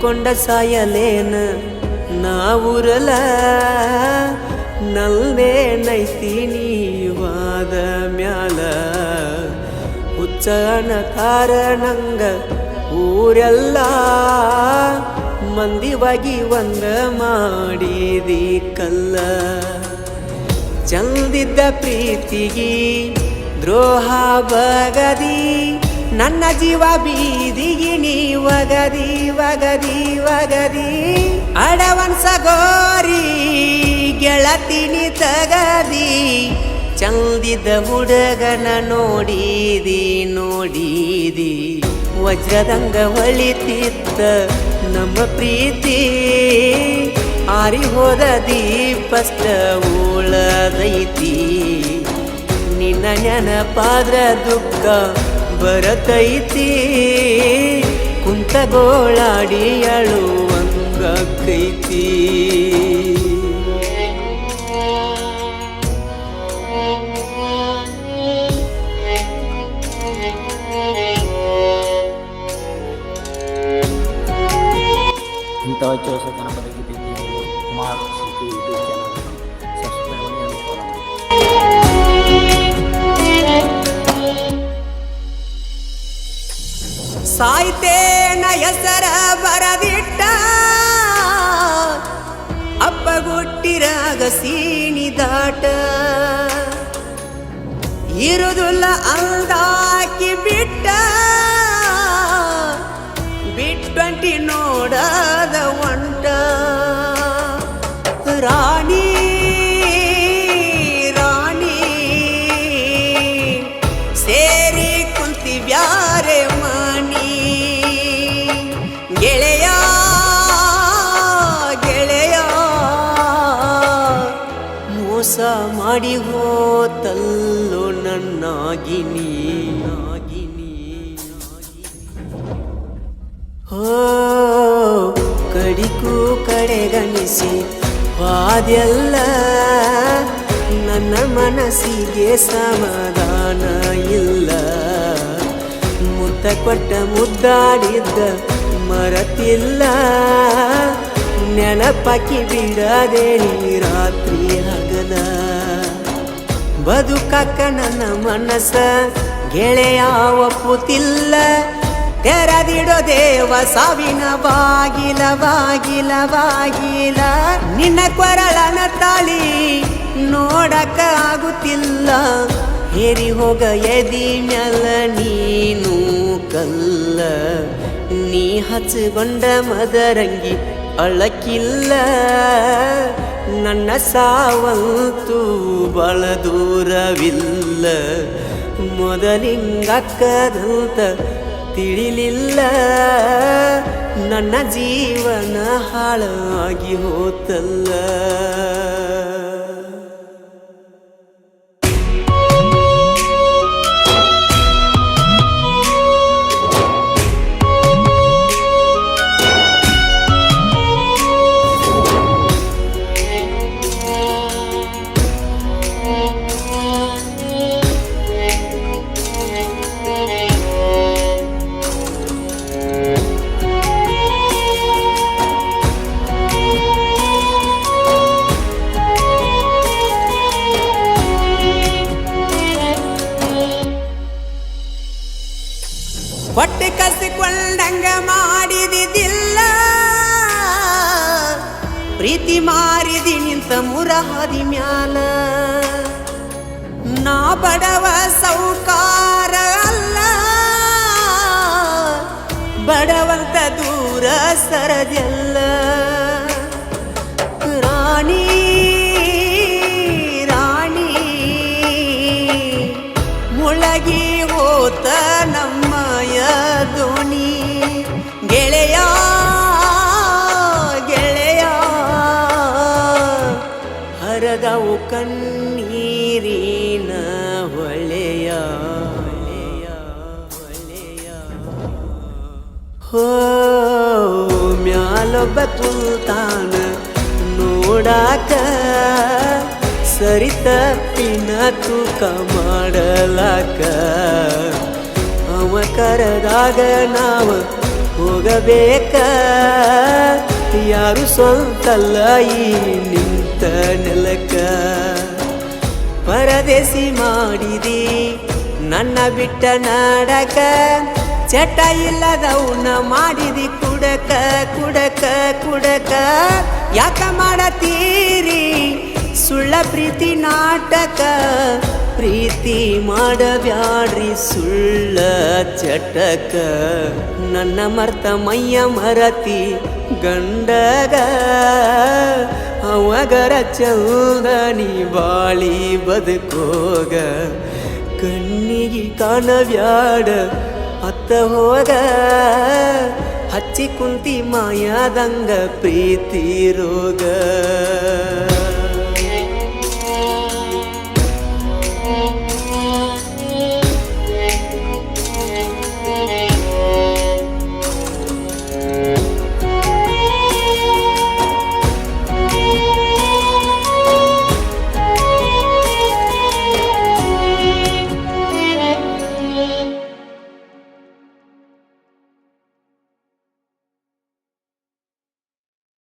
ನಂಬಿಕೊಂಡ ಸಾಯಲೇನ ನಾವುರಲ ನಲ್ಲೇನೈತಿ ನೀವಾದ ಮ್ಯಾಲ ಹುಚ್ಚನ ಕಾರಣಂಗ ಊರೆಲ್ಲ ಮಂದಿವಾಗಿ ಒಂದ ಮಾಡಿದಿ ಕಲ್ಲ ಚಂದಿದ್ದ ಪ್ರೀತಿಗಿ ದ್ರೋಹ ಬಗದಿ ನನ್ನ ಜೀವ ಬೀದಿಗಿ ನೀ ವಗದಿ ವಗದಿ ವಗದಿ ಅಡವನ್ಸ ಗೋರಿ ಗೆಳತಿನಿ ತಗದಿ ಚಂದಿದ್ದ ಹುಡುಗನ ನೋಡಿದಿ ನೋಡಿದಿ ವಜ್ರದಂಗ ಹೊಳಿತಿತ್ತ ನಮ್ಮ ಪ್ರೀತಿ ಆರಿ ಹೋದ ದೀಪಷ್ಟ ಉಳದೈತಿ ನಿನ್ನ ನೆನಪಾದ್ರ ದುಃಖ ಬರತೈತಿ ಕುಂತ ಗೋಳಾಡಿ ಅಳುವಂಗೈತಿ ಇಂಥ ಹೊಸ ಜನಪದ ಗೀತೆ Kumar city YouTube channel subscribe ಮಾಡಿ ಫಾಲೋ ಮಾಡಿ. ಸಾಯ್ತೇನ ಹೆಸರ ಬರದಿಟ್ಟ ಅಪ್ಪಗುಟ್ಟಿರಾಗ ಸೀಣಿ ದಾಟ ಇರುದುಲ್ಲ ಅಂದಾಕಿ ಬಿಟ್ಟ ಬಿಟ್ಟಂಟಿ ನೋಡದ ಒಂಟ ರಾಣಿ ರಾಣಿ ಸೇರಿ ಕುಂತಿ ಬ್ಯಾರೆ ಮಣಿ ಗೆಳೆಯ ಗೆಳೆಯ ಮೋಸ ಮಾಡಿ ಹೋತಲ್ಲೋ ನನ್ನಾಗಿನಿ ಹೋ ಕಡಿಗೂ ಕಡೆಗಣಿಸಿ ವಾದೆಲ್ಲ ನನ್ನ ಮನಸ್ಸಿಗೆ ಸಮಾಧಾನ ಇಲ್ಲ ಮುತ್ತ ಕೊಟ್ಟ ಮುದ್ದಾಡಿದ್ದ ಮರತಿಲ್ಲ ನೆನಪಾಕಿ ಬಿಡದೆ ನೀ ರಾತ್ರಿ ಹಗಲ ಬದುಕಕ್ಕ ನನ್ನ ಮನಸ್ಸ ಗೆಳೆಯ ಒಪ್ಪುತ್ತಿಲ್ಲ ತೆರೆದಿಡೋ ದೇವ ಸಾವಿನ ಬಾಗಿಲ ಬಾಗಿಲ ಬಾಗಿಲ ನಿನ್ನ ಕೊರಳನ ತಾಳಿ ನೋಡಕ ಆಗುತ್ತಿಲ್ಲ ಹೇರಿ ಹೋಗ ಎದಿ ಮ್ಯಾಲ ನೀನು ಕಲ್ಲ ನೀ ಹಚ್ಚಿಕೊಂಡ ಮದರಂಗಿ ಅಳಕಿಲ್ಲ ನನ್ನ ಸಾವಂತೂ ಬಳ ದೂರವಿಲ್ಲ ಮೊದಲಿಂಗಕ್ಕದಂತ ತಿಳಿಲಿಲ್ಲ ನನ್ನ ಜೀವನ ಹಾಳಾಗಿ ಹೋತಲ್ಲ ಹೊಟ್ಟೆ ಕಸಿಕೊಂಡಂಗ ಮಾಡಿದಿಲ್ಲ ಪ್ರೀತಿ ಮಾರಿದಿ ನಿಂತ ಮುರಹದಿ ಮ್ಯಾಲ ನಾ ಬಡವ ಸೌಕಾರ ಅಲ್ಲ ಬಡವಂತ ದೂರ ಸರದೆಲ್ಲ ರಾಣಿ ರಾಣಿ ಮುಳಗಿ ಹೋತ ನಮ್ಮಯ ದೋಣಿ ಗೆಳೆಯ ಗೆಳೆಯ ಹರದವು ಕಣ್ಣೀರಿನ ಹೊಳೆಯ ಹೋ ಮ್ಯಾಲೊಬ್ಬ ತುಲ್ತಾನ ನೋಡಾಕ ಸರಿ ತಪ್ಪಿನ ತೂಕ ಮಾಡಲಾಕ ಅವ ಕರೆದಾಗ ನಾವ ಹೋಗಬೇಕ ಯಾರು ಸ್ವಂತಲ್ಲ ಈ ನಿಂತ ನೆಲಕ್ಕ ಪರದೇಸಿ ಮಾಡಿದಿ ನನ್ನ ಬಿಟ್ಟ ನಾಡಕ ಚಟ ಇಲ್ಲದವನ್ನ ಮಾಡಿದಿ ಕುಡಕ ಕುಡಕ ಕುಡಕ ಯಾಕ ಮಾಡತೀರಿ ಸುಳ್ಳ ಪ್ರೀತಿ ನಾಟಕ ಪ್ರೀತಿ ಮಾಡಬ್ಯಾಡ್ರಿ ಸುಳ್ಳ ಚಟಕ ನನ್ನ ಮರ್ತ ಮೈಯ ಮರತಿ ಗಂಡಗ ಅವಗರ ಚಂದ ನೀ ಬಾಳಿ ಬದುಕೋಗ ಕಣ್ಣಿಗೆ ಕಾಣಬ್ಯಾಡ ಅತ್ತ ಹೋಗ ಹಚ್ಚಿ ಕುಂತಿ ಮಾಯಾದಂಗ ಪ್ರೀತಿ ರೋಗ